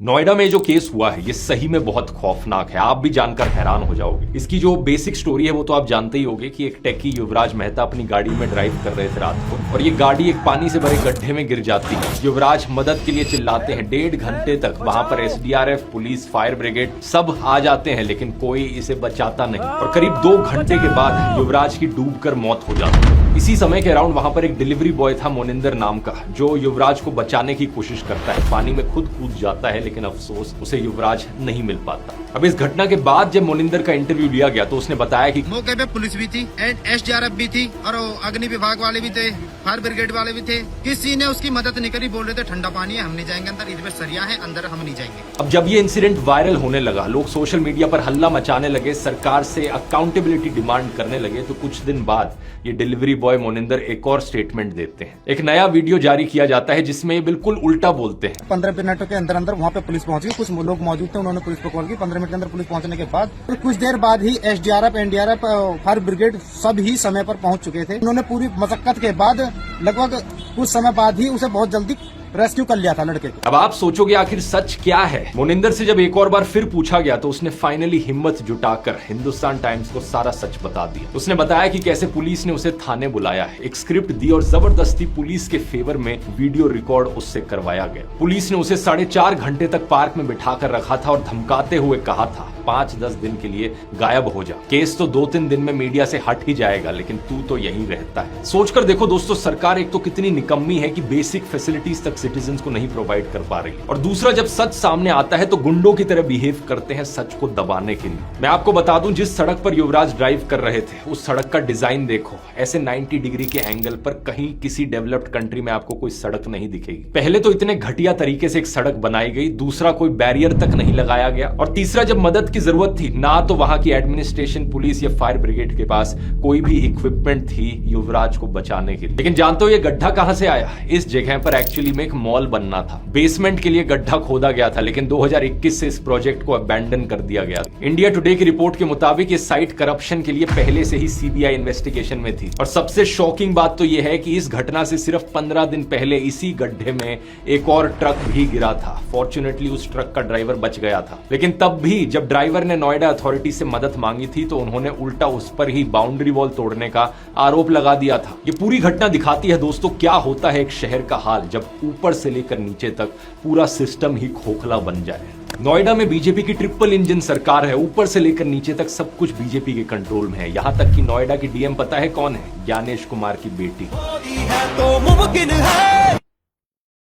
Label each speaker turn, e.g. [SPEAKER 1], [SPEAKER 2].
[SPEAKER 1] नोएडा में जो केस हुआ है ये सही में बहुत खौफनाक है। आप भी जानकर हैरान हो जाओगे। इसकी जो बेसिक स्टोरी है वो तो आप जानते ही होंगे कि एक टेकी युवराज मेहता अपनी गाड़ी में ड्राइव कर रहे थे रात को और ये गाड़ी एक पानी से भरे गड्ढे में गिर जाती है। युवराज मदद के लिए चिल्लाते हैं। 1.5 घंटे तक वहां पर एसडीआरएफ, पुलिस, फायर ब्रिगेड सब आ जाते हैं लेकिन कोई इसे बचाता नहीं और करीब 2 घंटे के बाद युवराज की डूबकर मौत हो जाती है। इसी समय के अराउंड वहां पर एक डिलीवरी बॉय था मोनिंदर नाम का, जो युवराज को बचाने की कोशिश करता है। पानी में खुद कूद जाता है लेकिन अफसोस उसे युवराज नहीं मिल पाता। अब इस घटना के बाद जब मोनिंदर का इंटरव्यू लिया गया तो उसने बताया कि
[SPEAKER 2] मौके पे पुलिस भी थी, एसडीआरएफ भी थी और अग्नि विभाग वाले भी थे, फायर ब्रिगेड वाले भी थे। किसी ने उसकी मदद नहीं करी। बोल रहे थे ठंडा पानी है, हम नहीं जाएंगे अंदर, इसमें सरिया है, अंदर हम नहीं जाएंगे।
[SPEAKER 1] अब जब ये इंसिडेंट वायरल होने लगा, लोग सोशल मीडिया पर हल्ला मचाने लगे, सरकार से अकाउंटेबिलिटी डिमांड करने लगे, तो कुछ दिन बाद ये डिलीवरी बॉय मोनिंदर एक और स्टेटमेंट देते हैं। एक नया वीडियो जारी किया जाता है जिसमें ये बिल्कुल उल्टा बोलते हैं।
[SPEAKER 2] 15 मिनट के अंदर अंदर वहाँ पे पुलिस पहुंच गई। कुछ लोग मौजूद थे, उन्होंने पुलिस को कॉल की। 15 मिनट के अंदर पुलिस पहुंचने के बाद फिर कुछ देर बाद ही एसडीआरएफ, एनडीआरएफ, फायर ब्रिगेड सब ही समय पर पहुंच चुके थे। उन्होंने पूरी मशक्कत के बाद लगभग कुछ समय बाद ही उसे बहुत जल्दी रेस्क्यू कर लिया था लड़के को।
[SPEAKER 1] अब आप सोचोगे आखिर सच क्या है। मोनिंदर से जब एक और बार फिर पूछा गया तो उसने फाइनली हिम्मत जुटाकर हिंदुस्तान टाइम्स को सारा सच बता दिया। उसने बताया कि कैसे पुलिस ने उसे थाने बुलाया है, एक स्क्रिप्ट दी और जबरदस्ती पुलिस के फेवर में वीडियो रिकॉर्ड उससे करवाया गया। पुलिस ने उसे 4.5 घंटे तक पार्क में बिठाकर रखा था और धमकाते हुए कहा था 5-10 दिन के लिए गायब हो जा, केस तो 2-3 दिन में मीडिया से हट ही जाएगा लेकिन तू तो यहीं रहता है। सोचकर देखो दोस्तों, सरकार एक तो कितनी निकम्मी है कि बेसिक फैसिलिटीज तक सिटीजंस को नहीं प्रोवाइड कर पा रही है, और दूसरा जब सच सामने आता है तो गुंडों की तरह बिहेव करते हैं सच को दबाने के लिए। मैं आपको बता दूं, जिस सड़क पर युवराज ड्राइव कर रहे थे उस सड़क का डिजाइन देखो। ऐसे 90 डिग्री के एंगल पर कहीं किसी डेवलप्ड कंट्री में आपको कोई सड़क नहीं दिखेगी। पहले तो इतने घटिया तरीके से एक सड़क बनाई गई, दूसरा कोई बैरियर तक नहीं लगाया गया, और तीसरा जब मदद की जरूरत थी ना तो वहां की एडमिनिस्ट्रेशन, पुलिस या फायर ब्रिगेड के पास कोई भी इक्विपमेंट थी युवराज को बचाने के लिए। लेकिन जानते हो ये गड्ढा कहां से आया? इस जगह पर एक्चुअली में एक मॉल बनना था। बेसमेंट के लिए गड्ढा खोदा गया था लेकिन 2021 से इस प्रोजेक्ट को अबैंडन कर दिया गया। इंडिया टुडे की रिपोर्ट के मुताबिक ये साइट करप्शन के लिए पहले से ही सीबीआई इन्वेस्टिगेशन में थी। और सबसे शॉकिंग बात तो यह है कि इस घटना से सिर्फ 15 दिन पहले इसी गड्ढे में एक और ट्रक भी गिरा था। फॉर्चुनेटली उस ट्रक का ड्राइवर बच गया था, लेकिन तब भी जब ड्राइवर ने नोएडा अथॉरिटी से मदद मांगी थी तो उन्होंने उल्टा उस पर ही बाउंड्री वॉल तोड़ने का आरोप लगा दिया था। ये पूरी घटना दिखाती है दोस्तों क्या होता है एक शहर का हाल जब ऊपर से लेकर नीचे तक पूरा सिस्टम ही खोखला बन जाए। नोएडा में बीजेपी की ट्रिपल इंजन सरकार है, ऊपर से लेकर नीचे तक सब कुछ बीजेपी के कंट्रोल में है। यहां तक कि नोएडा की डीएम पता है कौन है? ज्ञानेश कुमार की बेटी।